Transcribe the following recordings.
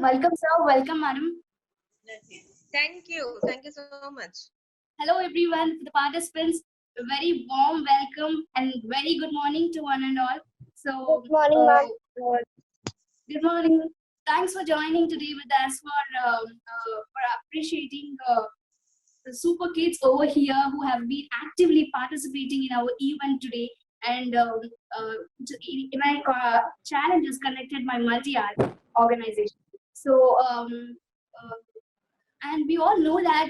welcome, sir. Welcome, madam. Thank you. Thank you so much. Hello, everyone. The participants, a very warm welcome and very good morning to one and all. So, Good morning, ma'am. Good morning. Thanks for joining today with us for appreciating the super kids over here who have been actively participating in our event today. And event challenges connected by multi-art organization. So, and we all know that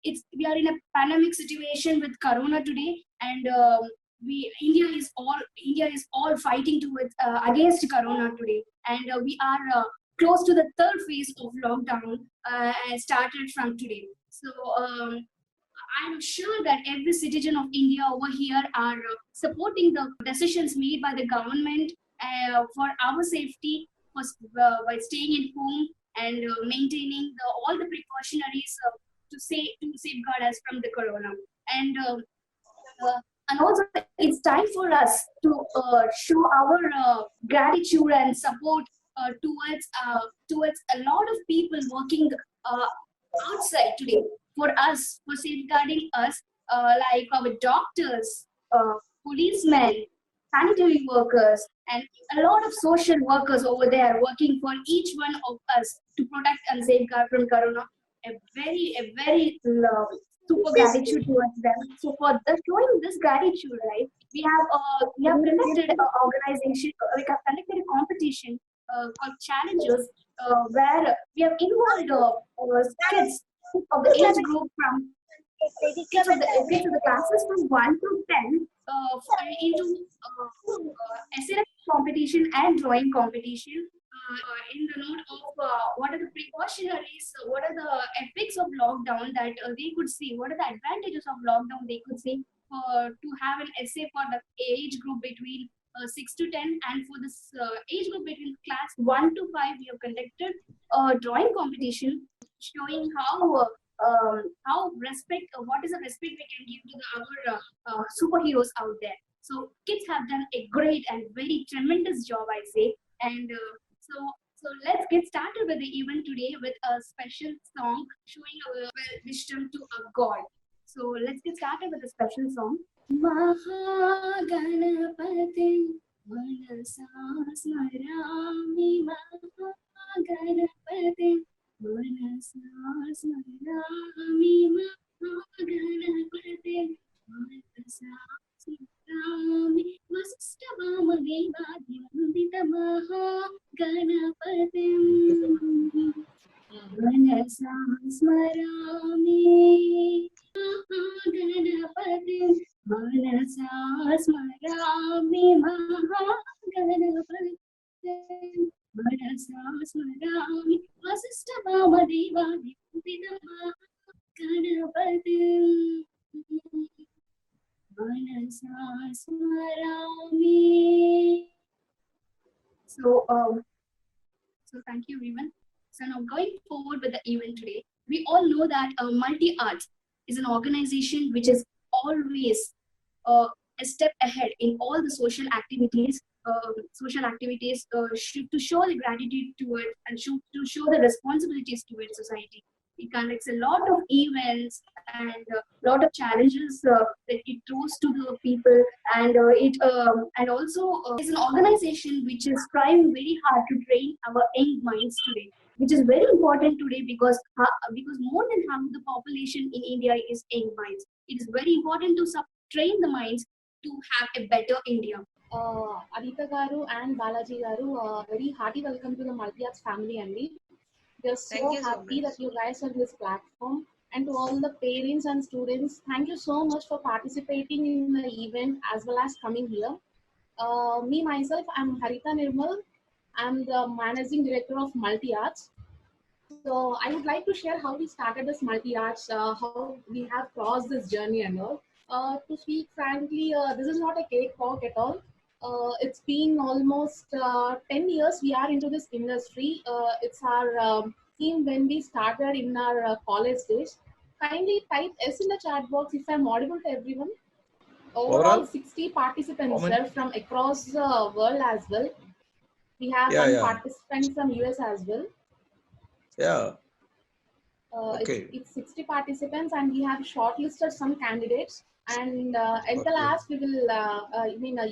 we are in a pandemic situation with Corona today, and India is all fighting towards against Corona today, and we are close to the third phase of lockdown started from today. So. I'm sure that every citizen of India over here are supporting the decisions made by the government for our safety, by staying at home and maintaining all the precautionaries to safeguard us from the corona. And and also, it's time for us to show our gratitude and support towards a lot of people working outside today for us, for safeguarding us, like our doctors, policemen, sanitary workers, and a lot of social workers over there working for each one of us to protect and safeguard from corona. A very super gratitude towards them. So for showing this gratitude, right, we have conducted an organization, we have conducted a competition called Challengers, where we have involved kids of the age group from kids of the classes from 1 to 10 into SLS competition and drawing competition. In the note of what are the precautionaries, what are the effects of lockdown that they could see, what are the advantages of lockdown they could see to have an essay for the age group between 6 to 10, and for this age group between class 1 to 5, we have conducted a drawing competition showing how respect, what is the respect we can give to our superheroes out there. So kids have done a great and very tremendous job, I say. And so let's get started with the event today with a special song showing our wisdom to a God. So let's get started with a special song. Mahaganapati Manasa Smarami Mahaganapati Manasa Smarami Mahaganapati Manasa Smarami Vasishtavamadevadyandita Mahaganapatim Manasa Smarami Mahaganapatim Manasa Smarami Mahaganapatim Manasa Smarami Vasishtavamadevadyandita Mahaganapatim Manasa Smarami. So thank you, everyone. So now going forward with the event today, we all know that Multi Arts is an organization which is always a step ahead in all the social activities. To show the gratitude towards and to show the responsibilities towards society. It conducts a lot of events and a lot of challenges that it throws to the people, and and also is an organization which is trying very hard to train our young minds today, which is very important today because more than half of the population in India is young minds. It is very important to train the minds to have a better India. Adita Garu and Balaji Garu, very hearty welcome to the Multi Arts family, Andy. We are so happy that you guys are on this platform, and to all the parents and students, thank you so much for participating in the event as well as coming here. Me myself, I'm Harita Nirmal. I'm the managing director of Multi Arts. So I would like to share how we started this Multi Arts, how we have crossed this journey and all. To speak frankly, this is not a cakewalk at all. It's been almost 10 years we are into this industry. It's our team when we started in our college days. Kindly type S in the chat box if I'm audible to everyone. Overall 60 participants from across the world as well. We have one participant from US as well. Yeah. Okay. It's 60 participants, and we have shortlisted some candidates. And at the Okay. last, we will.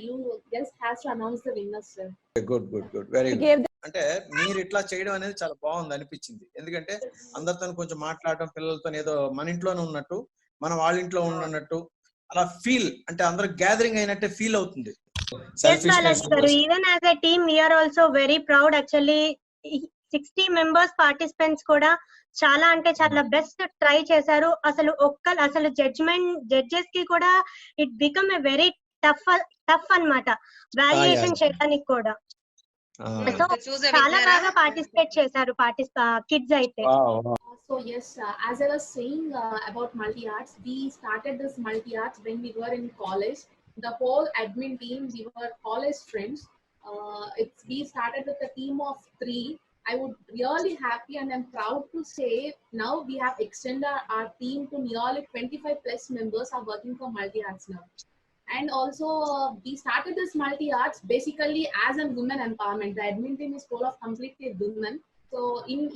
You just has to announce the winners, sir. Good good good very We good. gave అంటే మీరు ఇట్లా చేయడం అనేది చాలా బాగుంది అనిపించింది. ఎందుకంటే అందరితో కొంచెం మాట్లాడటం, పిల్లలతో ఏదో మన ఇంట్లోనే ఉన్నట్టు, మన వాళ్ళ ఇంట్లో ఉన్నట్టు అలా ఫీల్, అంటే అందరూ గ్యాదరింగ్ అయినట్టే ఫీల్ అవుతుంది. Yes, Balaji garu. Even as a team, we are also very proud. Actually, 60 members participants కూడా చాలా అంటే చాలా బెస్ట్ ట్రై చేశారు. అసలు జడ్జెస్ కి కూడా it become a very tough అన్నమాట వాల్యుయేషన్ చేయడానికి కూడా. చాలా బాగా పార్టిసిపేట్ చేశారు కిడ్స్ అయితే. So yes, as I was saying about multi-arts, we started this multi-arts when we were in college. The whole admin team, we were college friends. We started with a team of 3. I would really happy and I'm proud to say now we have extended our team to nearly 25 plus members are working for multi-arts now. And also we started this multi-arts basically as a women empowerment. The admin team is full of completely women. So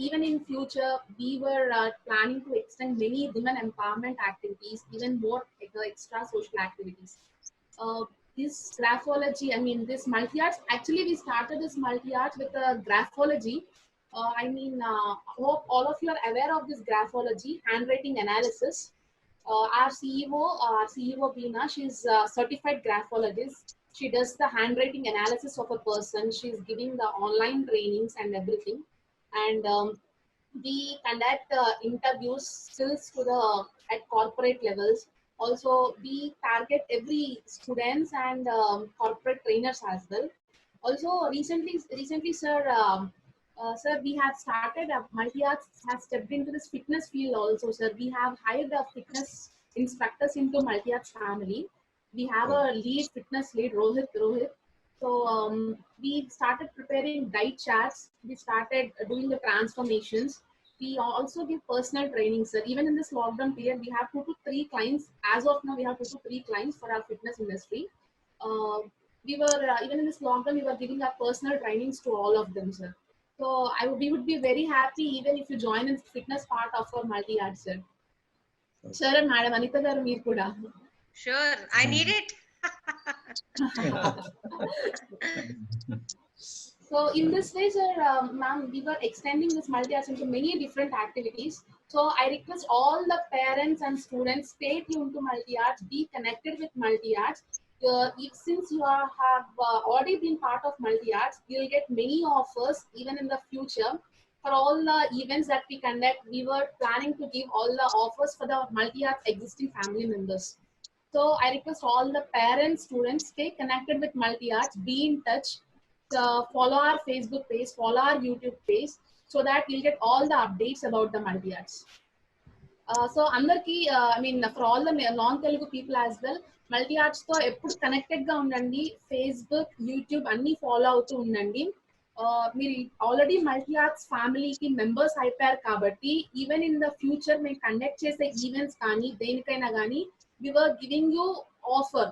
even in future, we were planning to extend many women empowerment activities, even more extra social activities. This graphology, this multi-arts, actually we started this multi-arts with a graphology. Hope all of you are aware of this graphology, handwriting analysis. Our CEO Beena, she's a certified graphologist. She does the handwriting analysis of a person. She's giving the online trainings and everything. And we conduct interviews skills at corporate levels. Also, we target every students and corporate trainers as well. Also, recently, sir, we have started multi-arts has stepped into this fitness field also, sir. We have hired fitness instructors into multi-arts family. We have a fitness lead, Rohit. So we started preparing diet charts. We started doing the transformations. We also give personal training, sir. Even in this lockdown period, we have 2 to 3 clients. As of now, we have 2 to 3 clients for our fitness industry. Even in this lockdown, we were giving our personal trainings to all of them, sir. So we would be very happy even if you join in fitness part of our multi-arts, sir. Sir and Madam Anita garu, meer kuda. Sure, I need it. So in this way, sir, ma'am, we were extending this multi-arts into many different activities. So I request all the parents and students, stay tuned to multi-arts, be connected with multi-arts. Since you have already been part of multi-arts, you'll get many offers even in the future. For all the events that we conduct, we were planning to give all the offers for the multi-arts existing family members. So I request all the parents, students, stay connected with multi-arts, be in touch. Follow our Facebook page, follow our YouTube page, so that you'll get all the updates about the multi-arts. So andarki, for all the non-Telugu people as well, multi-arts తో ఎప్పుడు connected గా ఉండండి. Facebook, YouTube అన్ని follow అవుతూ ఉండండి. మీరు already multi-arts ఫ్యామిలీకి members అయిపోయారు కాబట్టి ఈవెన్ ఇన్ ద ఫ్యూచర్ మేము కండక్ట్ చేసే ఈవెంట్స్ కానీ దేనికైనా కానీ we were giving you offer.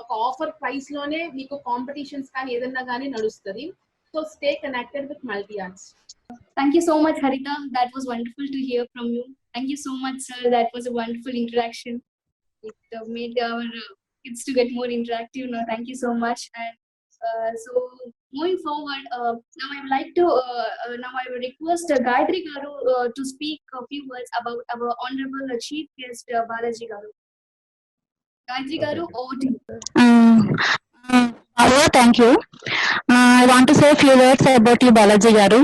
ఒక ఆఫర్ ప్రైస్ లోనే మీకు కాంపిటీషన్స్ కానీ ఏదన్నా కానీ నడుస్తుంది. So stay connected with multi-arts. Thank you so much, Harita. That was wonderful to hear from you. Thank you so much, sir. That was a wonderful interaction. It made our kids to get more interactive. Now, thank you so much. And so moving forward, now I would like to now I would request Gayatri garu to speak a few words about our honorable chief guest Balaji garu. Gayatri garu, over to you. Hello, thank you. I want to say a few words about you, Balaji garu.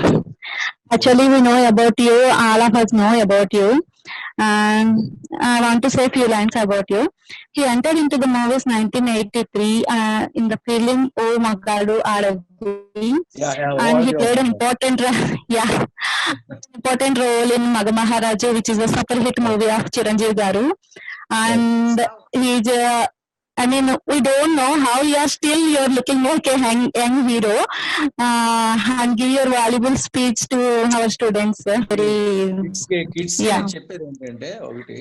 Actually, we know about you. All of us know about you. And I want to say a few lines about you. He entered into the movies 1983 in the film Oh Maggadu Aadadi. And he played an important role in Magamaharaja, which is a super hit movie of Chiranjeevi garu. And he's we don't know how you're looking like a young hero, and give your valuable speech to our students. Kids చెప్పేది ఏంటంటే ఒకటి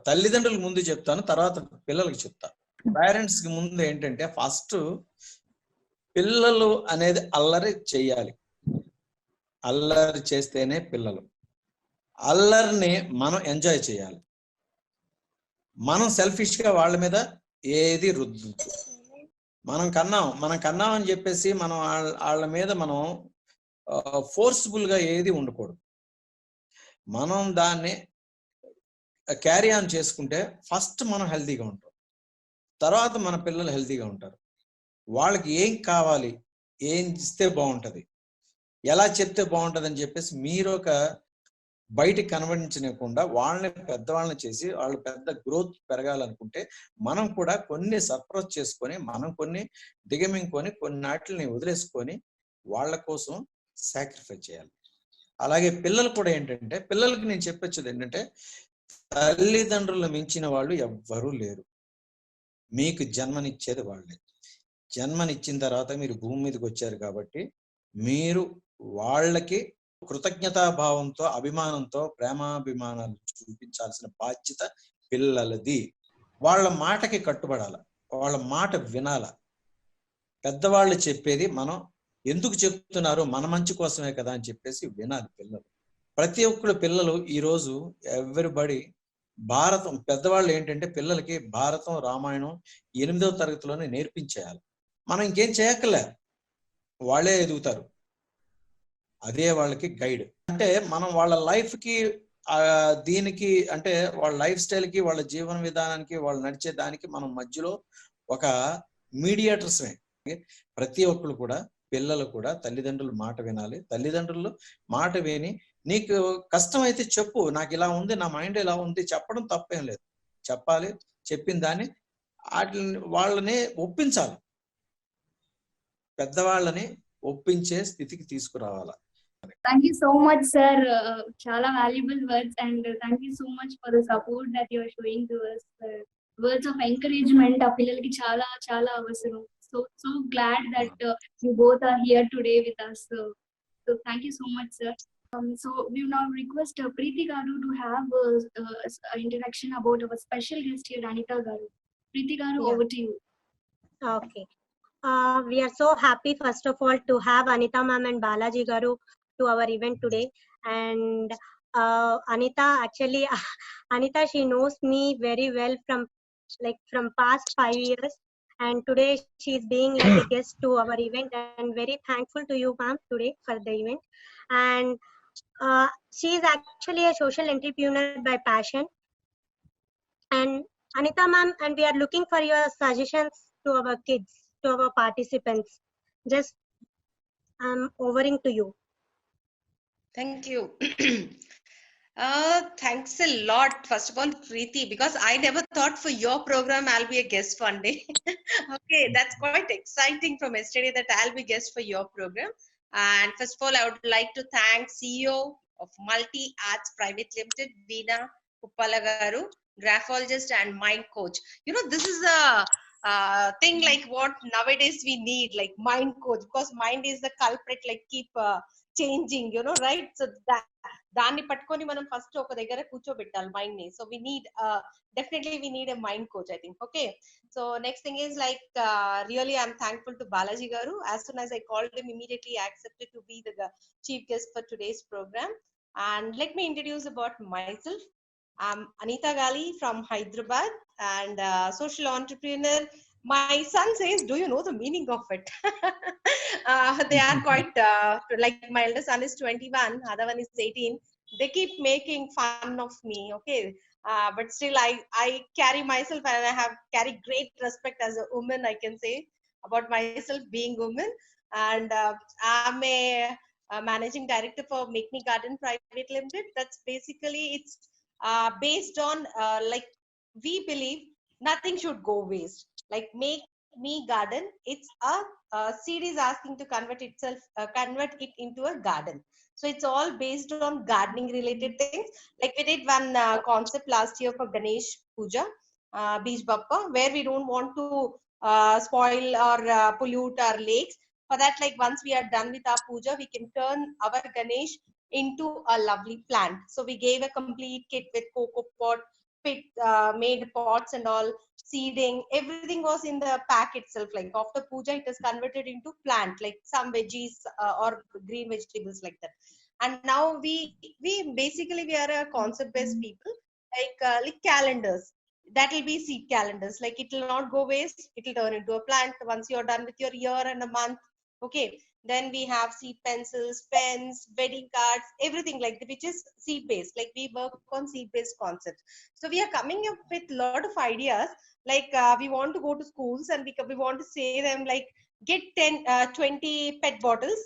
తల్లిదండ్రులకు ముందు చెప్తాను, తర్వాత పిల్లలకి చెప్తాను. Parents కి ముందు ఏంటంటే ఫస్ట్ పిల్లలు అనేది అల్లరి చెయ్యాలి. అల్లరి చేస్తేనే పిల్లలు. అల్లరిని మనం ఎంజాయ్ చేయాలి. మనం సెల్ఫిష్ గా వాళ్ళ మీద ఏది రుద్దొద్దు. మనం కన్నాం అని చెప్పేసి మనం వాళ్ళ మీద మనం ఫోర్స్ఫుల్ గా ఏది ఉండకూడదు. మనం దాన్ని క్యారీ ఆన్ చేసుకుంటే ఫస్ట్ మనం హెల్తీగా ఉంటాం, తర్వాత మన పిల్లలు హెల్తీగా ఉంటారు. వాళ్ళకి ఏం కావాలి, ఏం ఇస్తే బాగుంటది, ఎలా చెప్తే బాగుంటది అని చెప్పేసి మీరు ఒక బయటికి కనబడించకుండా వాళ్ళని పెద్దవాళ్ళని చేసి వాళ్ళు పెద్ద గ్రోత్ పెరగాలనుకుంటే మనం కూడా కొన్ని సర్ప్రైజ్ చేసుకొని మనం కొన్ని దిగమింగుకొని కొన్ని నాటిని వదిలేసుకొని వాళ్ళ కోసం సాక్రిఫైస్ చేయాలి. అలాగే పిల్లలు కూడా ఏంటంటే, పిల్లలకి నేను చెప్పొచ్చేది ఏంటంటే, తల్లిదండ్రులు మించిన వాళ్ళు ఎవ్వరూ లేరు. మీకు జన్మనిచ్చేది వాళ్ళే. జన్మనిచ్చిన తర్వాత మీరు భూమి మీదకి వచ్చారు కాబట్టి మీరు వాళ్ళకి కృతజ్ఞతాభావంతో, అభిమానంతో, ప్రేమాభిమానాలు చూపించాల్సిన బాధ్యత పిల్లలది. వాళ్ళ మాటకి కట్టుబడాల, వాళ్ళ మాట వినాల. పెద్దవాళ్ళు చెప్పేది మనం ఎందుకు చెప్తున్నారు, మన మంచి కోసమే కదా అని చెప్పేసి వినాలి పిల్లలు. ప్రతి ఒక్కరు పిల్లలు ఈరోజు ఎవ్రీబడి భారతం, పెద్దవాళ్ళు ఏంటంటే పిల్లలకి భారతం, రామాయణం 8వ తరగతిలోనే నేర్పించేయాలి. మనం ఇంకేం చేయక్కర్లే, వాళ్ళే ఎదుగుతారు. అదే వాళ్ళకి గైడ్. అంటే మనం వాళ్ళ లైఫ్ కి దీనికి అంటే వాళ్ళ లైఫ్ స్టైల్ కి, వాళ్ళ జీవన విధానానికి, వాళ్ళు నడిచే దానికి మనం మధ్యలో ఒక మీడియేటర్స్మే. ప్రతి ఒక్కరు కూడా, పిల్లలు కూడా తల్లిదండ్రుల మాట వినాలి. తల్లిదండ్రులు మాట విని నీకు కష్టం అయితే చెప్పు, నాకు ఇలా ఉంది, నా మైండ్ ఇలా ఉంది, చెప్పడం తప్పేం లేదు. చెప్పాలి, చెప్పిన దాన్ని వాళ్ళని ఒప్పించాలి, పెద్దవాళ్ళని ఒప్పించే స్థితికి తీసుకురావాలి. Thank you so much, sir. Chala valuable words, and thank you so much for the support that you are showing to us. Words of encouragement ఆ పిల్లలకి చాలా చాలా అవసరం. So glad that you both are here today with us. So thank you so much, sir. So we will now request Preeti Garu to have an introduction about our special guest here, Anita Garu. Preeti Garu, over to you. Okay. We are so happy, first of all, to have Anita ma'am and Balaji Garu to our event today. And Anita, actually, Anita, she knows me very well from past 5 years. And today she is being like a guest to our event, and very thankful to you, ma'am, today for the event. And she is actually a social entrepreneur by passion. And Anita ma'am, and we are looking for your suggestions to our kids, to our participants. Just I'm overing to you. Thank you. Thanks a lot, first of all, Preeti, because I never thought for your program I'll be a guest one day. Okay, that's quite exciting from yesterday that I'll be guest for your program. And first of all, I would like to thank CEO of Multi Arts Private Limited, Veena Uppala Garu, graphologist and mind coach. You know, this is a thing like what nowadays we need, like mind coach, because mind is the culprit, like keep changing, you know, right? So దాన్ని పట్టుకొని మనం first ఒక దగ్గర కూర్చోబెట్టాలి mind ని. So we need definitely we need a mind coach, I think. Okay, so next thing is like really I'm thankful to Balaji Garu. As soon as I called him, immediately accepted to be the chief guest for today's program. And let me introduce about myself. I'm Anita Gali from Hyderabad and social entrepreneur. My son says, do you know the meaning of it? They are quite like my elder son is 21, other one is 18. They keep making fun of me, okay, but still I carry myself, and I have carry great respect as a woman, I can say about myself being woman. And I'm a managing director for Make Me Garden Private Limited. That's basically, it's based on like we believe nothing should go waste. Like Make Me Garden, it's a seed is asking to convert it into a garden. So it's all based on gardening related things. Like we did one concept last year for Ganesh Puja, Beach Bappa, where we don't want to spoil or pollute our lakes. For that, like once we are done with our puja, we can turn our Ganesh into a lovely plant. So we gave a complete kit with cocoa pot, made pots and all, seeding, everything was in the pack itself. Like after puja, it is converted into plant, like some veggies or green vegetables like that. And now we basically we are a concept based people, like calendars. That will be seed calendars. Like it will not go waste. It will turn into a plant once you're done with your year and a month. Okay. Then we have seed pencils, pens, wedding cards, everything like that, which is seed based. Like we work on seed based concepts. So we are coming up with a lot of ideas. Like we want to go to schools and we want to say them like get 20 pet bottles.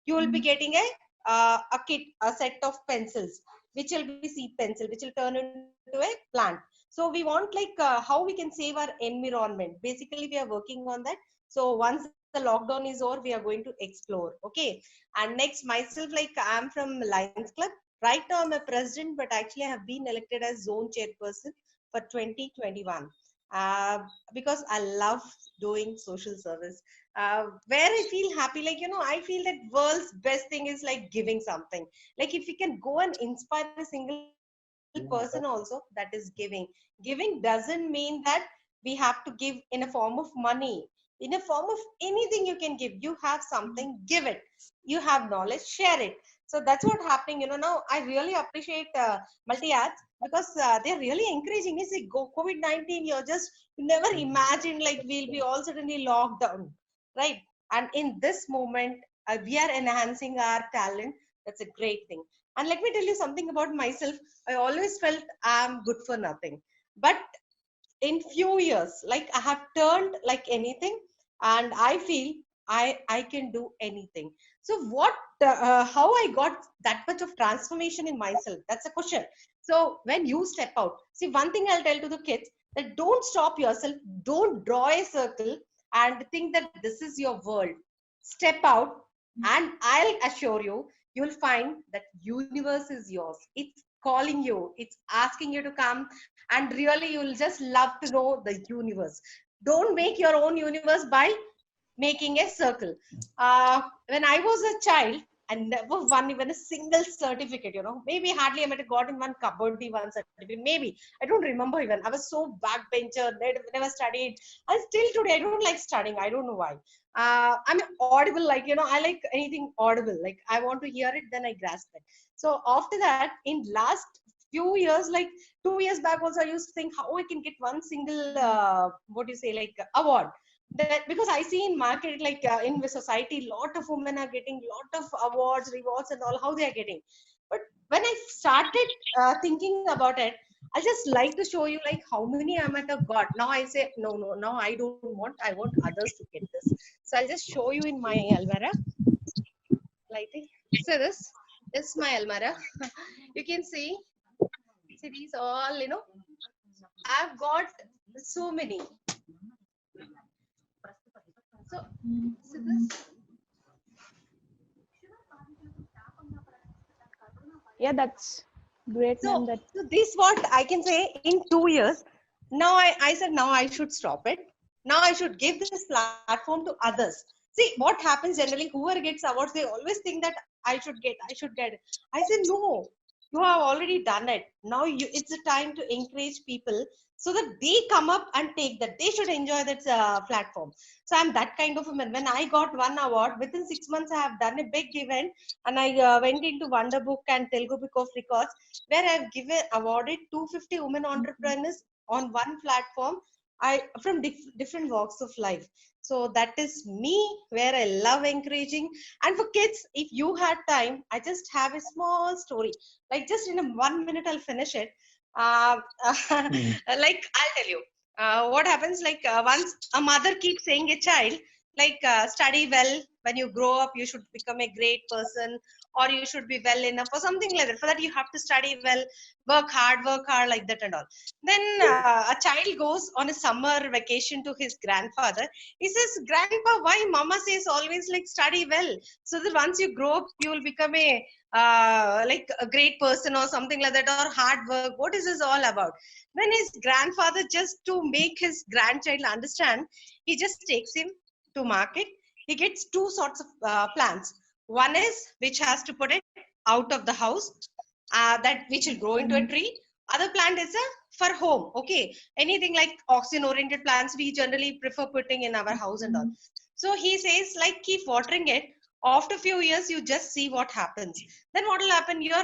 You will be getting a kit, a set of pencils, which will be seed pencil, which will turn into a plant. So we want like how we can save our environment. Basically, we are working on that. So once the lockdown is over, we are going to explore. Okay. And next, myself, like I'm from Lions Club. Right now, I'm a president, but actually, I have been elected as zone chairperson for 2021 because I love doing social service. Where I feel happy, like, I feel that world's best thing is like giving something. Like if we can go and inspire a single person also, that is giving. Giving doesn't mean that we have to give in a form of money. In a form of anything you can give. You have something, give it. You have knowledge, share it. So that's what happening. Now I really appreciate Multi-Arts because they're really encouraging me. Say, go COVID-19, you never imagined like we'll be all suddenly locked down, right? And in this moment, we are enhancing our talent. That's a great thing. And let me tell you something about myself. I always felt I'm good for nothing. But in few years, like I have turned like anything, and I feel I can do anything. So how I got that much of transformation in myself? That's a question. So when you step out, see, one thing I'll tell to the kids, that don't stop yourself, don't draw a circle and think that this is your world. Step out, and I'll assure you, you'll find that universe is yours. It's calling you, it's asking you to come, and really you'll just love to know the universe. Don't make your own universe by making a circle. When I was a child, I never won even a single certificate, maybe hardly I might have gotten one Kabaddi one certificate, maybe. I don't remember even. I was so backbencher, never studied. And still today, I don't like studying. I don't know why. I'm audible, like, I like anything audible. Like, I want to hear it, then I grasp it. So after that, in last few years, like 2 years back also, I used to think how I can get one single, award. That because I see in market, like in the society, lot of women are getting lot of awards, rewards and all, how they are getting. But when I started thinking about it, I just like to show you like how many I might have got. Now I say, no, now I don't want, I want others to get this. So I'll just show you in my almara. Lighting. So this is my almara. You can see these all, I've got so many. So this. Yeah, that's great. So this what I can say in 2 years. Now I said now I should stop it. Now I should give this platform to others. See what happens generally, whoever gets awards, they always think that I should get. I said no, you have already done it. Now it's a time to encourage people so that they come up and take that. They should enjoy that platform. So I'm that kind of a man. When I got one award, within 6 months, I have done a big event and I went into Wonder Book and Telugu Book of Records, where I've awarded 250 women entrepreneurs on one platform from different walks of life. So that is me, where I love encouraging. And for kids, if you had time, I just have a small story. Like just in 1 minute, I'll finish it. Like I'll tell you what happens. Like once a mother keeps saying a child, like study well. When you grow up, you should become a great person, or you should be well enough, or something like that. For that, you have to study well, work hard, like that and all. Then a child goes on a summer vacation to his grandfather. He says, "Grandpa, why Mama says always like study well, so that once you grow up, you will become like a great person or something like that, or hard work. What is this all about?" Then his grandfather, just to make his grandchild understand, he just takes him to market. He gets two sorts of plants. One is which has to put it out of the house, that which will grow into a tree. Other plant is for home. Okay, anything like oxygen oriented plants we generally prefer putting in our house and all. So he says like keep watering it. After few years you just see what happens. Then what will happen, your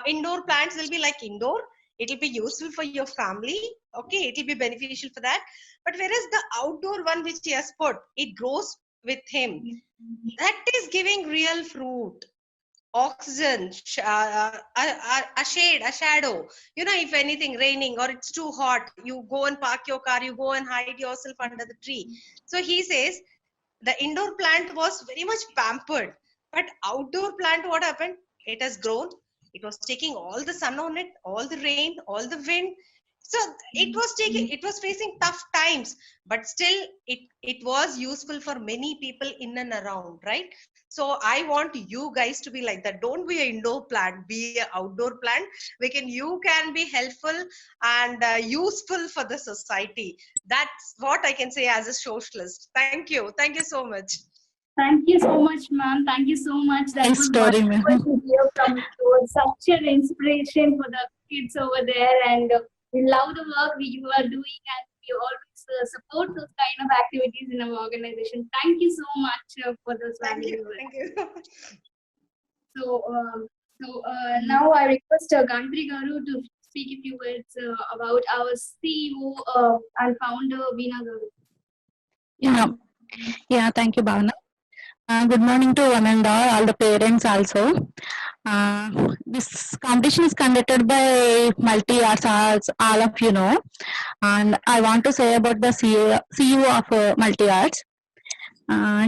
indoor plants will be like indoor, it will be useful for your family. Okay, it will be beneficial for that. But whereas the outdoor one which he has put, it grows with him, that is giving real fruit, oxygen, a shade, a shadow. You know, if anything raining or it's too hot, you go and park your car, you go and hide yourself under the tree. So he says the indoor plant was very much pampered, but outdoor plant, what happened? It has grown. It was taking all the sun on it, all the rain, all the wind. So it was facing tough times, but still it was useful for many people in and around, right? So I want you guys to be like that. Don't be an indoor plant, be an outdoor plant. You can be helpful and useful for the society. That's what I can say as a socialist. Thank you. Thank you so much. Thank you so much, ma'am. Thank you so much. That Nice was story, ma'am. wonderful to hear from you. Such an inspiration for the kids over there, and we love the work you are doing, and we always support those kind of activities in our organization. Thank you so much for those Thank valuable you. words. Thank you. Now I request Gantri Garu to speak a few words about our CEO and founder Veena Garu. Yeah, thank you, Bhavna. Good morning to one and all the parents also. This competition is conducted by Multi Arts, as all of you know. And I want to say about the CEO of Multi Arts.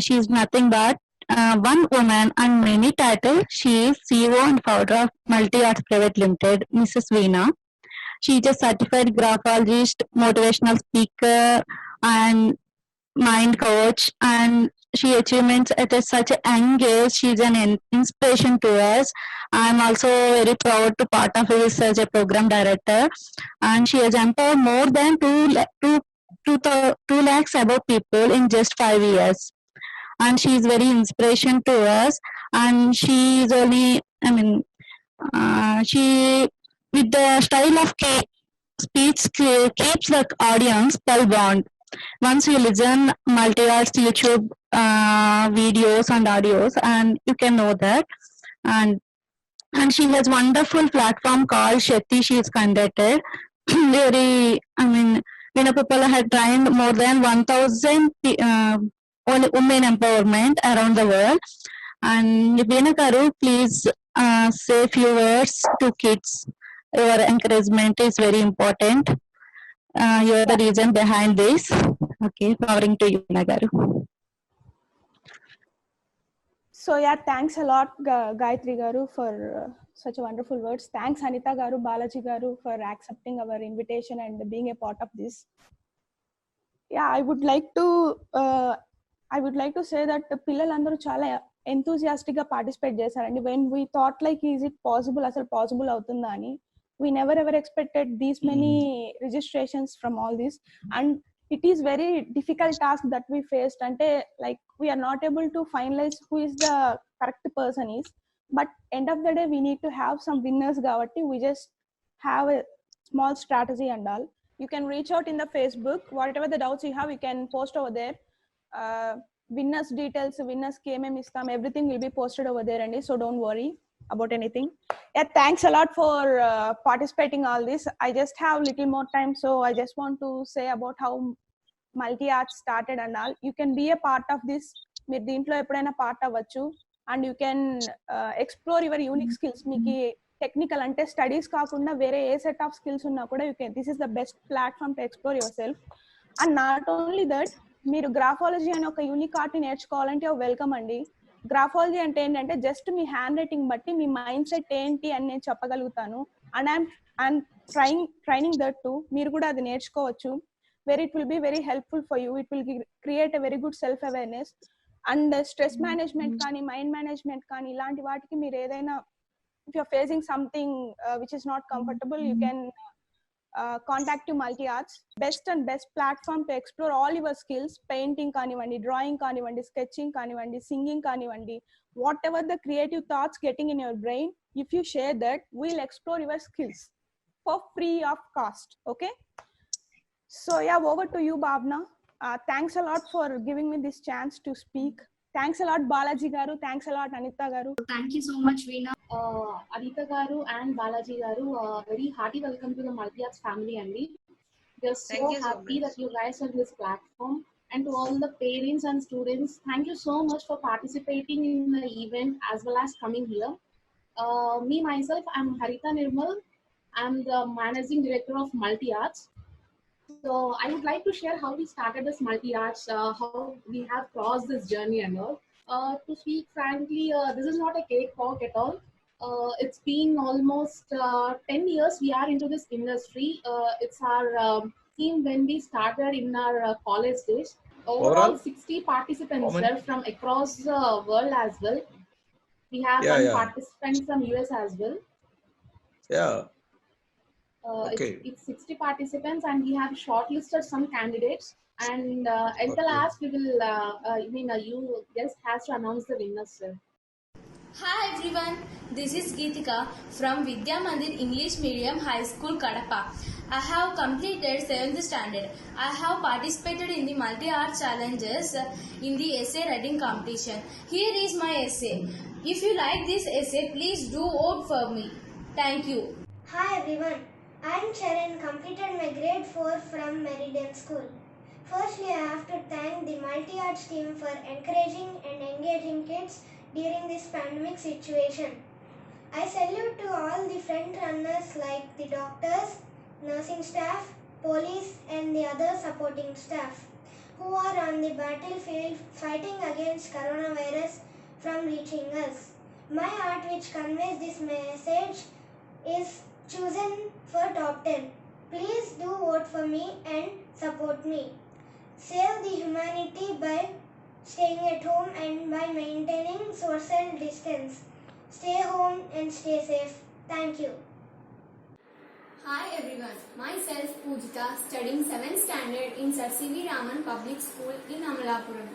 She is nothing but one woman and many titles. She is CEO and founder of Multi Arts Private Limited, Mrs. Veena. She is a certified graphologist, motivational speaker, and mind coach, and she achievements at such a young age. She's an inspiration to us. I'm also very proud to part of this as a program director, and she has empowered more than 2 lakhs above people in just 5 years. And she is very inspiration to us. And she is only, she with the style of speech keeps the audience spellbound. Once you listen multi-arts YouTube videos and audios, and you can know that. And she has wonderful platform called Shakti. She is conducted very, Veena Pippala had trained more than 1,000 women empowerment around the world. And Veena Garu, please say few words to kids. Your encouragement is very important. You're the reason behind this. Okay, powering to you, Veena Garu. So yeah, thanks a lot, Gayatri Garu, for such wonderful words. Thanks, Anita Garu, Balaji Garu, for accepting our invitation and being a part of this. Yeah, I would like to say that the పిల్లలందరూ చాలా enthusiastic గా participate చేశారండి. When we thought like, is it possible, అసలు possible అవుతుందా అని, we never ever expected these many registrations from all this. And it is very difficult task that we faced, ante like we are not able to finalize who is the correct person is, but end of the day we need to have some winners kabatti we just have a small strategy and all. You can reach out in the Facebook, whatever the doubts you have you can post over there. Winners details, winners KMM istam, everything will be posted over there, and so don't worry about anything. Yeah, thanks a lot for participating all this. I just have little more time, so I just want to say about how Multi Arts started and all. You can be a part of this. మీరు దీంట్లో ఎప్పుడైనా part అవ్వచ్చు, and you can explore your unique skills. మీకు technical అంటే studies కాకుండా వేరే ఏ set of skills ఉన్నా కూడా you can, this is the best platform to explore your self. And not only that, మీరు గ్రాఫాలజీ అనే ఒక యూనిక్ ఆర్ట్ ని నేర్చుకోవాలంటే వెల్కమ్ అండి. గ్రాఫాలజీ అంటే ఏంటంటే జస్ట్ మీ హ్యాండ్ రైటింగ్ బట్టి మీ మైండ్ సెట్ ఏంటి అని నేను చెప్పగలుగుతాను. And I'm training that too, మీరు కూడా అది నేర్చుకోవచ్చు. where it will be very helpful for you. It will create a very good self awareness. And stress management కానీ మైండ్ మేనేజ్మెంట్ కానీ ఇలాంటి వాటికి మీరు ఏదైనా, if you're facing something which is not comfortable, you can contact to Multi Arts. Best platform to explore all your skills. Painting కానివ్వండి, drawing కానివ్వండి, sketching కానివ్వండి, singing కానివ్వండి, whatever the creative thoughts getting in your brain, if you share that, we'll explore your skills. for free of cost. Okay. So yeah, over to you, Bhavna. Thanks a lot for giving me this chance to speak. Thanks a lot, Balaji Garu. Thanks a lot, Anita Garu. Thank you so much, Veena. Anita Garu and Balaji Garu, very hearty welcome to the Multi Arts family, Andy. We are so happy that you guys are on this platform. And to all the parents and students, thank you so much for participating in the event as well as coming here. Me myself, I'm Harita Nirmal. I'm the managing director of Multi Arts. So I would like to share how we started this Multi Arts, how we have crossed this journey and all. To speak frankly, this is not a cakewalk at all. It's been almost 10 years we are into this industry. It's our team when we started in our college days. Overall, 60 participants there from across the world as well. We have one participant from US as well. Yeah. Okay. It's 60 participants, and we have shortlisted some candidates. And at the last, we will, you just has to announce the winners, sir. Hi everyone, this is Geetika from Vidya Mandir English Medium High School, Kadapa. I have completed 7th standard. I have participated in the multi-art challenges in the essay writing competition. Here is my essay. If you like this essay, please do vote for me. Thank you. Hi everyone, I am Charan, completed my grade 4 from Meridian School. Firstly, I have to thank the multi-arts team for encouraging and engaging kids during this pandemic situation. I salute to all the front runners like the doctors, nursing staff, police and the other supporting staff who are on the battlefield fighting against coronavirus from reaching us. My art which conveys this message is chosen for top 10. Please do vote for me and support me. Save the humanity by staying at home and by maintaining social distance. Stay home and stay safe. Thank you. Hi everyone, myself Pujita, studying 7th standard in Sir C.V. Raman Public School in Amalapuram.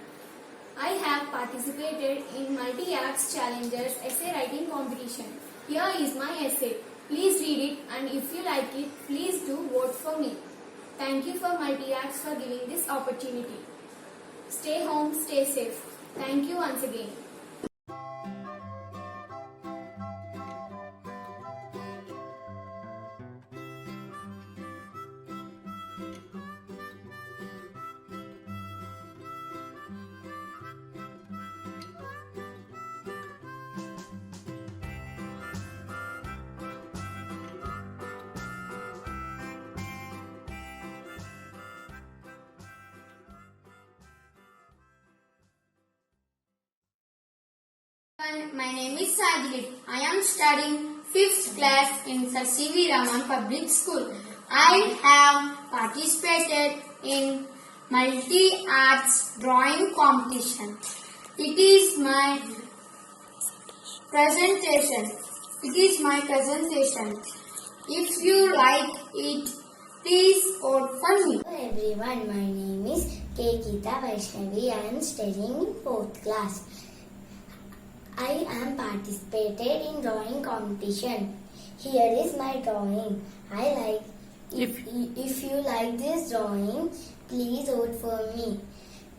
I have participated in multi-arts challenges essay writing competition. Here is my essay. Please read it, and if you like it, please do vote for me. Thank you for Multi-Arts for giving this opportunity. Stay home, stay safe. Thank you once again. My name is Sajid. I am studying 5th class in Sir C.V. Raman Public School. I have participated in multi-arts drawing competition. It is my presentation. If you like it, please vote for me. Hello everyone, my name is Kekita Vaishnavi. I am studying in 4th class. I am participated in drawing competition. Here is my drawing. If you like this drawing, please vote for me.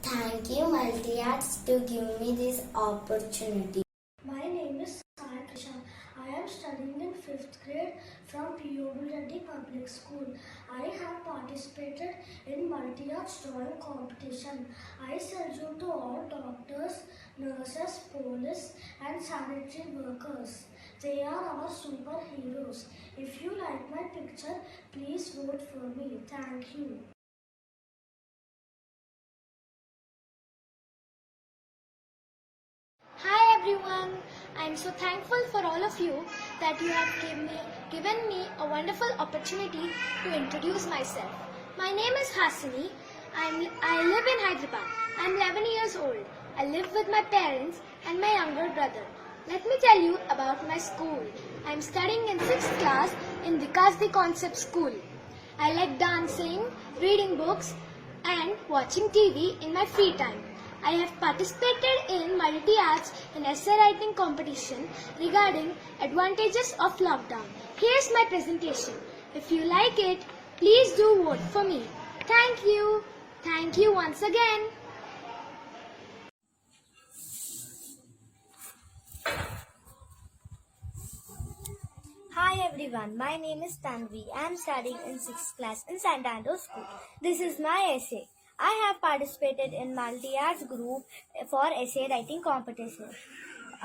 Thank you Multi-Arts to give me this opportunity. My name is Sai Krishan. I am studying in 5th grade from P.O.B. Reddy Public School. I have participated in multi-arts drawing competition. I salute to all doctors, nurses, police and sanitary workers. They are our superheroes. If you like my picture, please vote for me. Thank you. Hi everyone, I am so thankful for all of you that you have given me a wonderful opportunity to introduce myself. My name is Hasini. I live in Hyderabad. I am 11 years old. I live with my parents and my younger brother. Let me tell you about my school. I am studying in 6th class in Vikas the Concept School. I like dancing, reading books and watching TV in my free time. I have participated in multi-arts and essay writing competition regarding advantages of lockdown. Here's my presentation. If you like it, please do vote for me. Thank you. Thank you once again. Hi everyone, my name is Tanvi. I am studying in 6th class in Santander School. This is my essay. I have participated in multi-arts group for essay writing competition.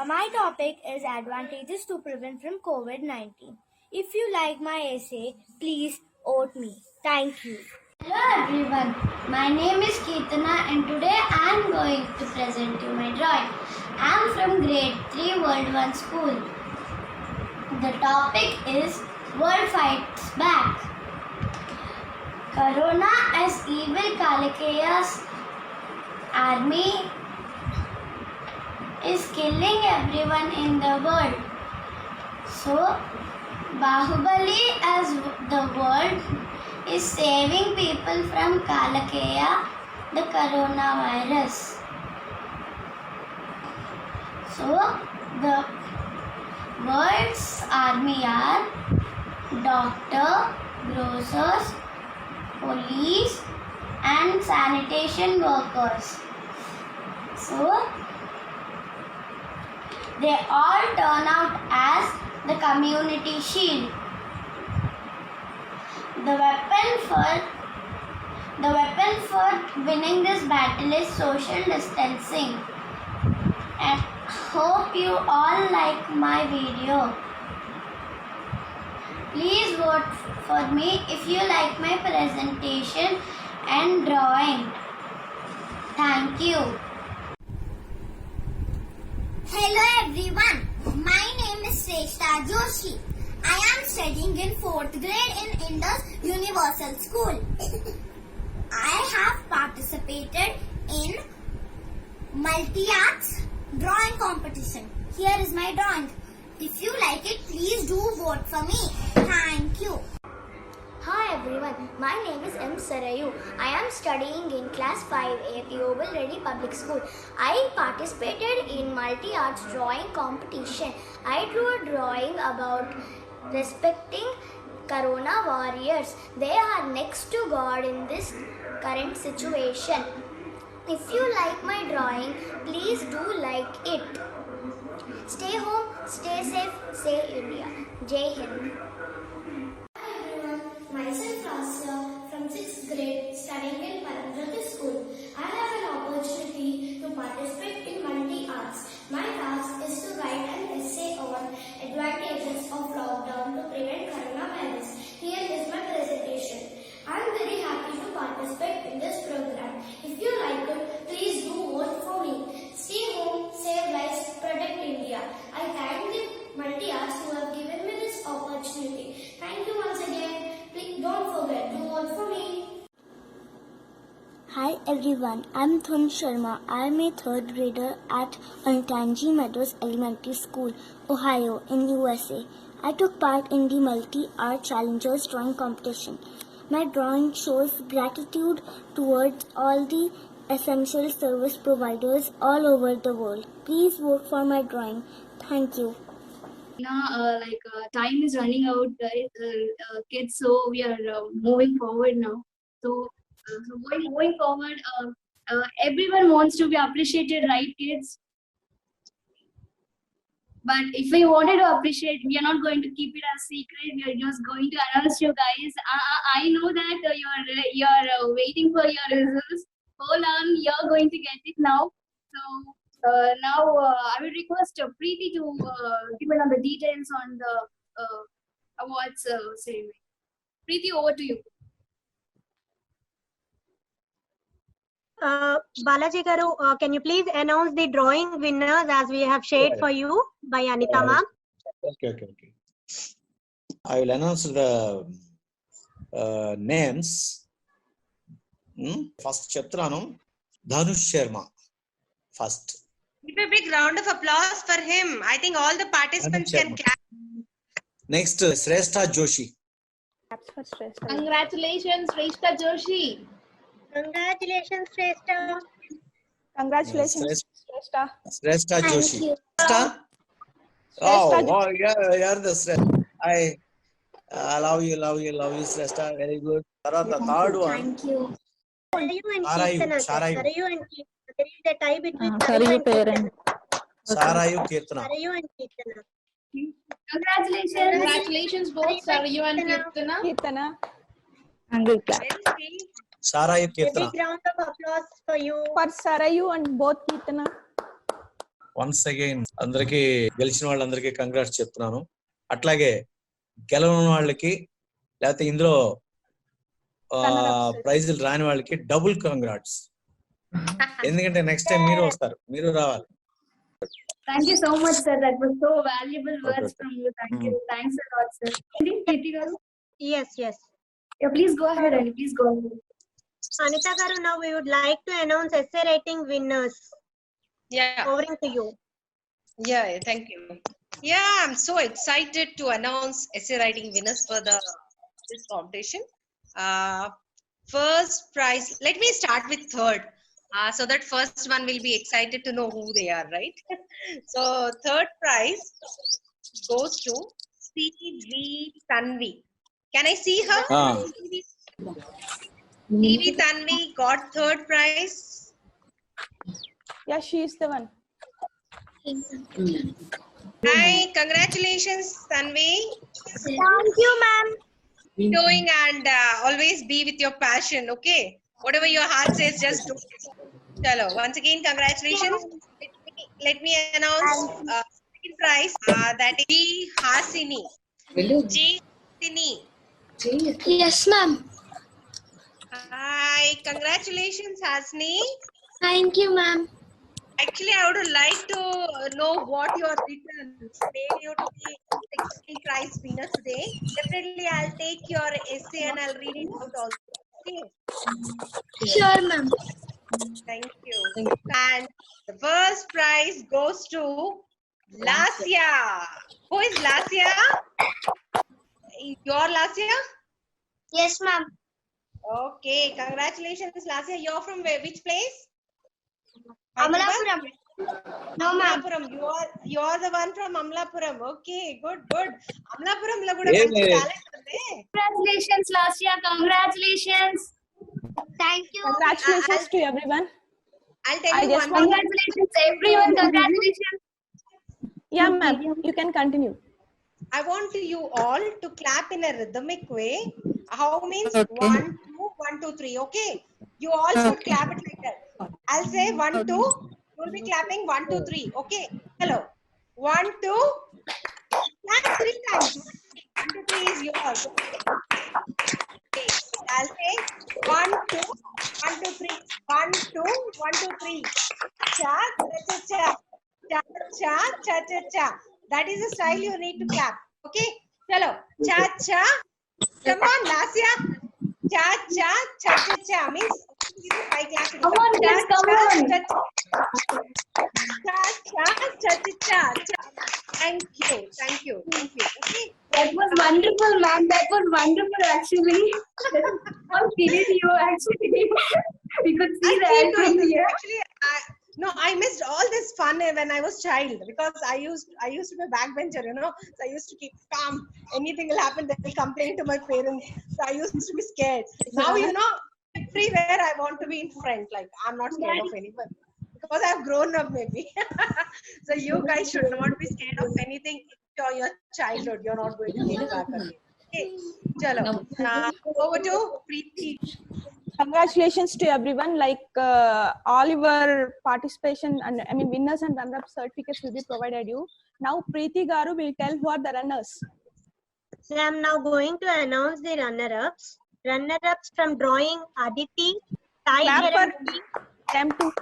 My topic is advantages to prevent from COVID-19. If you like my essay, please vote me. Thank you. Hello everyone, my name is Keetana and today I am going to present you my drawing. I am from grade 3 World 1 school. The topic is World Fights Back. Corona as evil Kalikeya's army is killing everyone in the world. So Bahubali as the world is saving people from Kalikeya, the coronavirus. So the world's army are doctor, grocers, police and sanitation workers. So they all turn out as the community shield. The weapon for winning this battle is social distancing. And hope you all like my video. Please vote for me if you like my presentation and drawing. Thank you. Hello everyone, my name is Shrestha Joshi. I am studying in 4th grade in Indus Universal School. I have participated in multi-arts drawing competition. Here is my drawing. If you like it, please do vote for me. Thank you. Hi everyone, my name is M. Sarayu. I am studying in class 5A at Yeovil Ready Public School. I participated in multi-arts drawing competition. I drew a drawing about respecting Corona warriors. They are next to God in this current situation. If you like my drawing, please do like it. Stay home, stay safe, save India. Jai Hind. Hi everyone, myself Rasya from 6th grade studying in Paramjyoti School. I have an opportunity to participate in multi-arts. My task is to write an essay on advantages of lockdown to prevent coronavirus. Here is my presentation. I am very happy to participate in this program. If you like it, please do vote for me. Stay home, save lives, protect India. I thank the multi-arts who have given me this opportunity. Thank you once again. Please don't forget to vote for me. Hi everyone, I'm Thun Sharma. I'm a 3rd grader at Ontanji Meadows Elementary School, Ohio in USA. I took part in the Multi-Art Challengers drawing competition. My drawing shows gratitude towards all the essential service providers all over the world. Please vote for my drawing. Thank you. Now, time is running out, kids. So we are moving forward now. So going forward, everyone wants to be appreciated, right, kids? But if we wanted to appreciate, we are not going to keep it as secret. We are just going to announce you guys. I know that you're waiting for your results. Hold on, you're going to get it now. So now I will request Preeti to give me the details on the awards ceremony. Preeti, over to you. Balaji Garu, can you please announce the drawing winners as we have shared for you by Anita ma'am? Okay. I will announce the names. First, Chatranu, Dhanush Sharma. First. Give a big round of applause for him. I think all the participants can clap. Next, Shrestha Joshi. Congratulations, Shrestha Joshi. Congratulations, Shrestha. Congratulations, Shrestha. Shrestha Joshi. Thank you. Oh, you're the Shrestha. Love you Shrestha, very good. తర్వాత third one Thank you. Sarayu and Sarayu, Kirtana. Sarayu. Sarayu and Kirtana. There is a tie between Sarayu and parent. Kirtana. Sarayu Kirtana. Sarayu and Kirtana. Congratulations. Congratulations both Sarayu and Kirtana. Kirtana. And we clap. సారాయు A Keerthana. big round of applause for you. For Sarayu and both Kirtana. Once again అందరికి గెలిచిన వాళ్ళందరికీ congrats చెప్తున్నాను. అట్లాగే గెలవని వాళ్ళకి లేకపోతే ఇందులో ప్రైజులు రాని వాళ్ళకి డబుల్ కంగ్రాట్స్. ఎందుకంటే నెక్స్ట్ టైం మీరు వస్తారు, మీరు రావాలి. Thank you so much, sir. That was so valuable words from you. Thank you. Thanks a lot, sir. Kirti garu? Yes. Yeah, please go ahead, and please go ahead. Anita garu, now we would like to announce essay writing winners. Yeah. Over to you. Yeah, thank you. Yeah, I'm so excited to announce essay writing winners for this competition. First prize, let me start with third, so that first one will be excited to know who they are, right? So third prize goes to CV Tanvi. Can I see her? CV Tanvi got third prize. Yeah, she is the one. Hi, congratulations, Tanvi. Thank you, ma'am. Doing and always be with your passion, okay? Whatever your heart says, just do it. Chalo, once again, congratulations. Let me announce second prize, that is G. Hasini. Yes, ma'am. Hi, congratulations, Hasini. Thank you, ma'am. Actually, I would like to know what your written made you to be second prize winner today. Definitely, I'll take your essay and I'll read it out also. Okay. Sure, ma'am. Thank you. And the first prize goes to Lasya. Who is Lasya? You're Lasya? Yes, ma'am. Okay, congratulations, Lasya. You're from which place? Amalapuram. No, ma'am. Amalapuram. You're the one from Amalapuram. Okay, good. Amalapuram lo kuda manchi talent unde. Congratulations, Lasya. Congratulations. Thank you. Congratulations to everyone. I'll tell you one thing. Congratulations, everyone. Congratulations. Yeah, ma'am. You can continue. I want you all to clap in a rhythmic way. How means Okay. 1, 2, 1, 2, 3. Okay. You all should clap it like that. I'll say 1, 2. You'll be clapping 1, 2, 3. Okay. Hello. 1, 2. Clap 3 times. 1, 2, 3 is yours. Okay. I'll say 1, 2, 1, 2, 3. 1, 2, 1, 2, 3. Cha, cha, cha, cha, cha, cha, cha, cha. That is the style you need to clap. Okay. Chalo. Cha, cha. Come on, Lasya. Cha, cha, cha, cha, cha. Means five claps. Come on, kids, come on. Cha, cha, cha, cha, cha, cha. Thank you. Okay. That was wonderful, ma'am. That was wonderful, actually. How did you actually? We could see that from here. Actually, I missed all this fun when I was child, because I used to be a backbencher, So I used to keep calm. Anything will happen, they will complain to my parents. So I used to be scared. Now, everywhere I want to be in front. Like, I'm not scared of anyone, because I've grown up maybe. So you guys should not be scared of anything. Enjoy your childhood. You're not going to get back again. Okay. Chalo. Over to Preeti. Congratulations to everyone. Like all your participation and winners and runner-up certificates will be provided you. Now Preeti Garu will tell who are the runners. So I'm now going to announce the runner-ups. Runner-ups from drawing: Aditi, Sai Clap for Charanti, them too.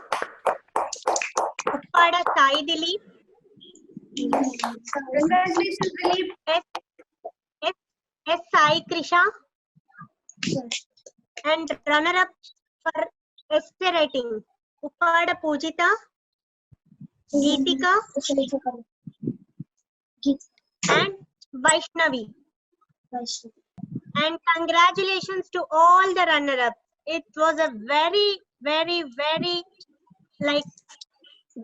Uppada Sai Dilip. Congratulations, Dilip. S. Sai Krisha. And runner-up for essay writing: Uppada Pujita, Geetika, and Vaishnavi. And congratulations to all the runner-ups. It was a very, very, very,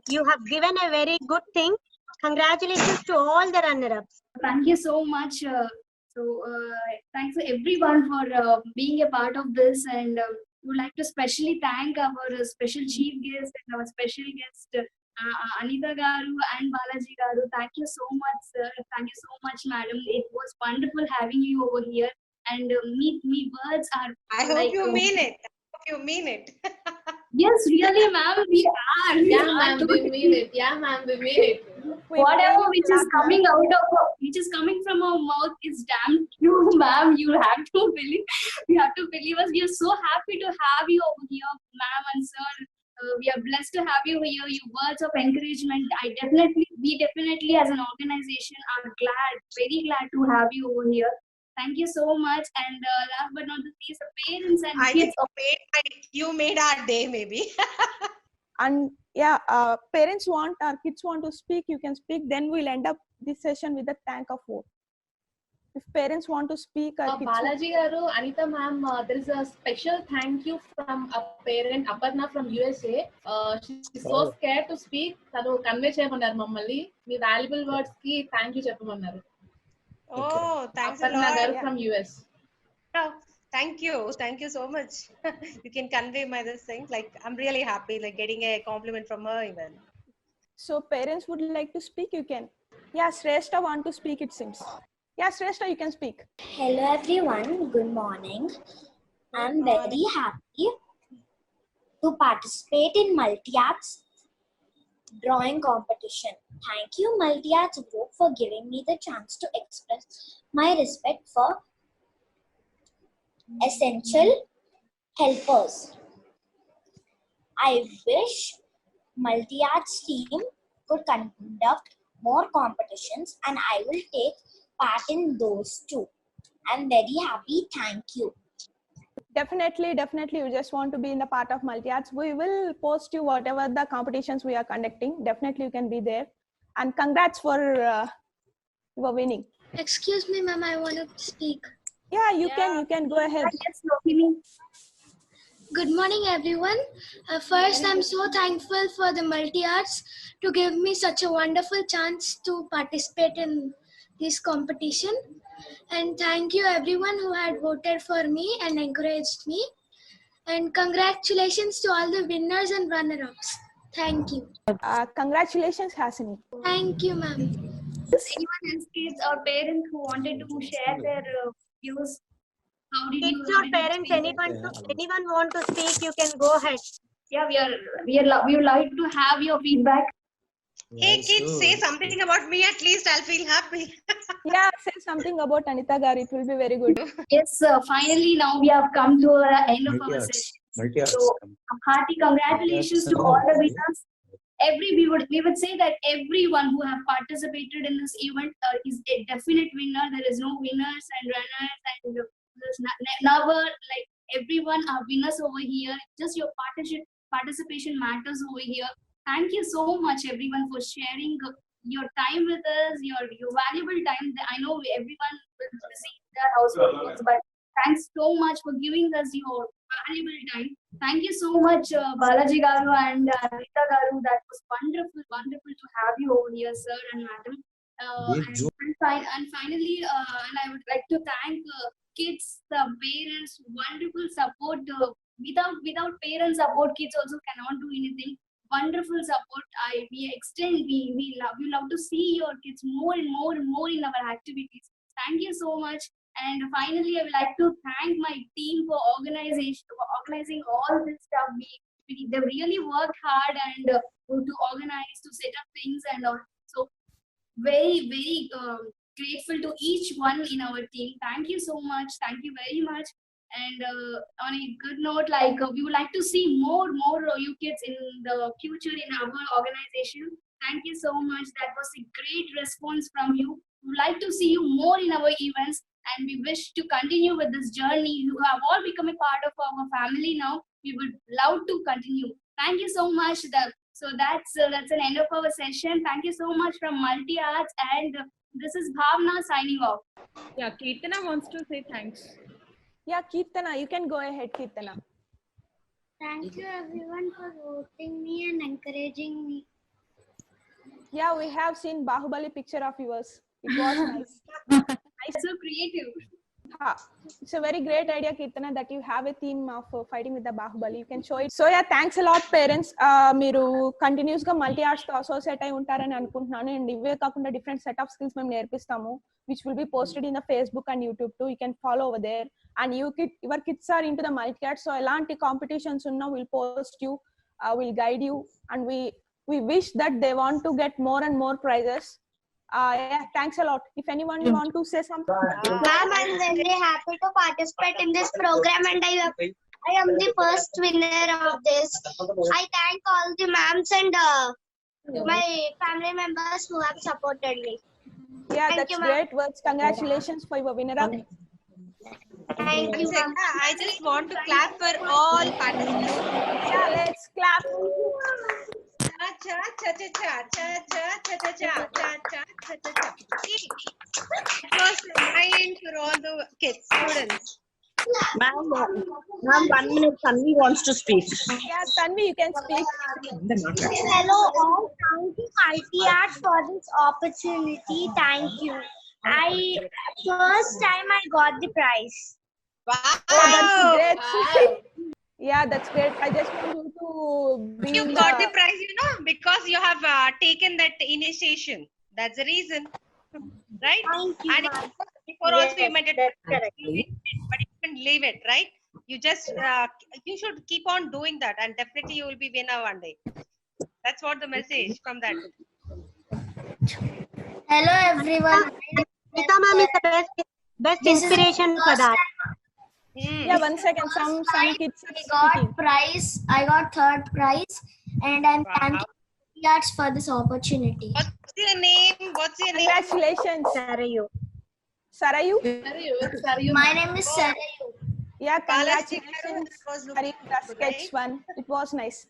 you have given a very good thing. Congratulations to all the runner-ups. Thank you so much, So thanks to everyone for being a part of this, and we would like to specially thank our special chief guest and our special guest Anita Garu and Balaji Garu. Thank you so much, sir. Thank you so much, madam. It was wonderful having you over here. And me words are. I hope you mean it. I hope you mean it. Yes, really, ma'am. We are. Yeah, ma'am. We mean it. Yeah, ma'am. We mean it. Whatever which is coming out of, which is coming from our mouth is damn true, ma'am. You have to believe. You have to believe us. We are so happy to have you over here, ma'am and sir. We are blessed to have you here. Your words of encouragement. We definitely, as an organization, are very glad to have you over here. Thank you so much. And last but not least, the parents and kids. You made our day, maybe. And yeah, parents want, our kids want to speak, you can speak. Then we'll end up this session with a thank of vote. If parents want to speak, Balaji Garu, Anita ma'am, there is a special thank you from a parent, Aparna from USA. She's so scared to speak. Tanu convey cheyamanar mammalni. Mee valuable words ki thank you cheppamanar. Oh, thanks Aparna a lot. Garu from US. Oh, thank you so much. You can convey my this thing. Like, I'm really happy, like getting a compliment from her even. So parents would like to speak, you can. Yeah, Shrestha want to speak, it seems. Yeah, Shrestha, you can speak. Hello everyone, good morning. I'm very happy to participate in Multi-Arts drawing competition. Thank you Multi-Arts group for giving me the chance to express my respect for essential helpers. I wish Multi-Arts team could conduct more competitions and I will take part in those too. I'm very happy. Thank you. Definitely, you just want to be in the part of Multi-Arts. We will post you whatever the competitions we are conducting. Definitely you can be there. And congrats for your winning. Excuse me, ma'am, I want to speak. Yeah, you can go ahead. Yes, Lokini. Good morning, everyone. First, I'm so thankful for the Multi-Arts to give me such a wonderful chance to participate in this competition. And thank you everyone who had voted for me and encouraged me. And congratulations to all the winners and runner-ups. Thank you. Congratulations, Hasini. Thank you, ma'am. Anyone else, kids or parents who wanted to share their views? How did Kids or parents, anyone want to speak, you can go ahead. Yeah, we would like to have your feedback. Hey kids, say something about me at least. I'll feel happy. Yeah, say something about Anita Garu. It will be very good. Yes, finally now we have come to the end of our session. So hearty congratulations to all the winners. We would say that everyone who have participated in this event is a definite winner. There is no winners and runners, and there's never, like, everyone are winners over here. Just your participation matters over here. Thank you so much everyone for sharing your time with us, your valuable time. I know everyone will busy in their households, but thanks so much for giving us your valuable time. Thank you so much, Balaji Garu and Rita Garu. That was wonderful to have you over here, sir and madam. And finally, and I would like to thank kids, the parents, wonderful support. Without parents support, kids also cannot do anything. Wonderful support. We love to see your kids more and more in our activities. Thank you so much. And finally, I would like to thank my team for organizing all this stuff. They really worked hard and to organize, to set up things, and so very grateful to each one in our team. Thank you so much. Thank you very much. And on a good note, like we would like to see more you kids in the future in our organization. Thank you so much. That was a great response from you. We would like to see you more in our events, and we wish to continue with this journey. You have all become a part of our family now. We would love to continue. Thank you so much. So that's an end of our session. Thank you so much from Multi-Arts, and this is Bhavna signing off. Yeah, Kirtana wants to say thanks. Yeah, Kirtana, you can go ahead, Kirtana. Thank you everyone for voting me and encouraging me. Yeah, we have seen Bahubali picture of yours. It was nice. Nice, so creative. It's a very great idea, Kirtana, that you have a theme of fighting with the Bahubali. You can show it. So yeah, thanks a lot, parents. మీరు continuous గా multi arts తో associate అయి ఉంటారని అనుకుంటున్నాను. And ఇవే కాకుండా different set of skills మేము నేర్పిస్తాము, which will be posted in the Facebook and YouTube too. You can follow over there. And your kids are into the multi arts, so elanti competitions unna we'll post you, we'll guide you, and we wish that they want to get more and more prizes. Yeah, thanks a lot. If anyone want to say something. Ma'am, I'm very happy to participate in this program, and I am the first winner of this. I thank all the ma'ams and my family members who have supported me. Yeah, that's great words. Congratulations for your winner. Thank you. I just want to clap for all participants. Yeah, let's clap. Cha cha cha cha cha cha cha cha cha cha cha cha cha cha. It was mine for all the kids, students. Ma'am, 1 minute. Tanvi wants to speak. Yeah, Tanvi, you can speak. Hello all. Thank you, Multi Arts, for this opportunity. Thank you. First time I got the prize. Wow, that's great. Yeah, that's great. I just want you to be. You got the prize, because you have taken that initiation. That's the reason, right? Thank you. And before also you made it, but you can leave it, right? You just you should keep on doing that, and definitely you will be winner one day. That's what the message from that. Hello everyone. Nita ma'am is the best inspiration for that. Yeah, 1 second. Some kids I got third prize, and I'm thanking Arts for this opportunity. What's your name? Congratulations, Sarayu. Sarayu. My name is Sarayu. Yeah, congratulations. Sketch one. It was nice.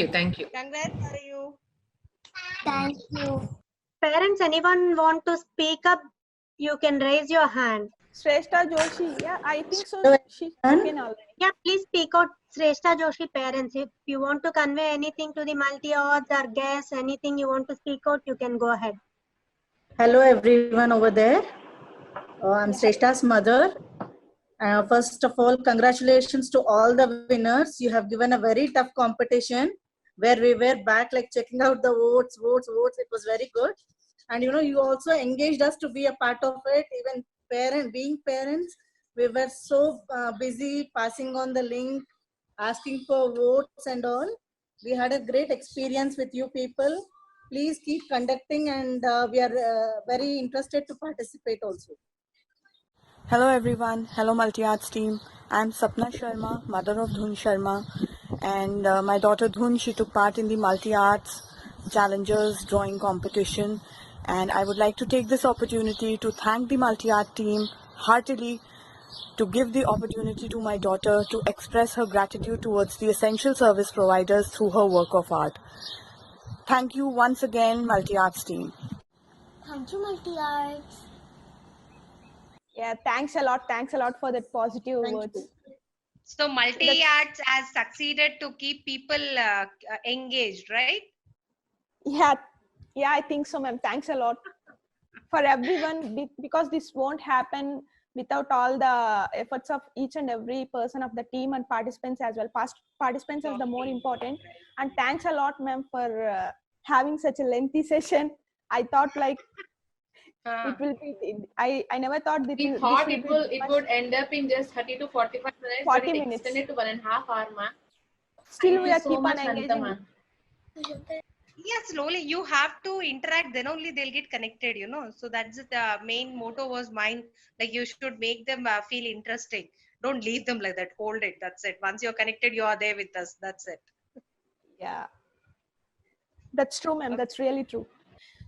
Thank you. Congrats, Sarayu. Thank you. Parents, anyone want to speak up? You can raise your hand. Shrestha Joshi. Yeah, I think so. She can already. Yeah, please speak out. Shrestha Joshi parents. If you want to convey anything to the multi odds or guess anything you want to speak out, you can go ahead. Hello everyone over there. I'm Shrestha's mother. First of all, congratulations to all the winners. You have given a very tough competition where we were back like checking out the votes. It was very good. And you also engaged us to be a part of it. Even being parents, we were so busy passing on the link, asking for votes and all. We had a great experience with you people. Please keep conducting, and we are very interested to participate also. Hello everyone. Hello Multi Arts team. I'm Sapna Sharma, mother of Dhun Sharma, and my daughter Dhun, she took part in the Multi Arts Challengers drawing competition. And I would like to take this opportunity to thank the Multi Art team heartily to give the opportunity to my daughter to express her gratitude towards the essential service providers through her work of art. Thank you once again, Multi Arts team. Thank you, Multi Arts. Yeah, thanks a lot. Thanks a lot for that positive words. So Multi Arts has succeeded to keep people engaged, right? Yeah, I think so, ma'am. Thanks a lot for everyone, because this won't happen without all the efforts of each and every person of the team and participants as well. Past participants are the more important. And thanks a lot, ma'am, for having such a lengthy session. I thought like it will be. I never thought that it would end up in just 30 to 45 minutes. 40 but it minutes. extended to 1.5 hours, ma'am. Still, Thank we you are so keep on much, Anita, engaging. ma'am. Yeah, slowly you have to interact, then only they'll get connected, so that's the main motto was mine. Like, you should make them feel interesting. Don't leave them like that. Hold it. That's it. Once you're connected, you are there with us. That's it. Yeah, that's true, ma'am. That's really true.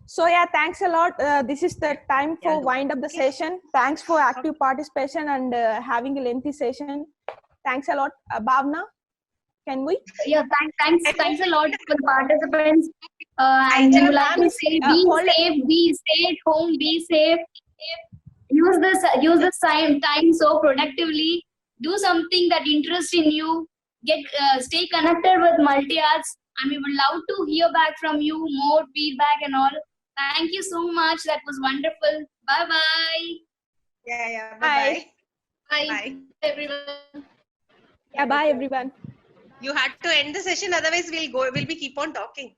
So yeah, thanks a lot. This is the time for wind up the session. Thanks for active participation and having a lengthy session. Thanks a lot. Bhavna, can we? Yeah, thanks a lot for the participants. And we would like to say, be safe, stay at home, be safe. Use this time so productively. Do something that interests in you. Stay connected with Multi Arts, and we would love to hear back from you, more feedback and all. Thank you so much. That was wonderful. Bye-bye. Yeah. Bye. Bye. Everyone. Yeah, bye everyone. You had to end the session, otherwise we'll be keep on talking.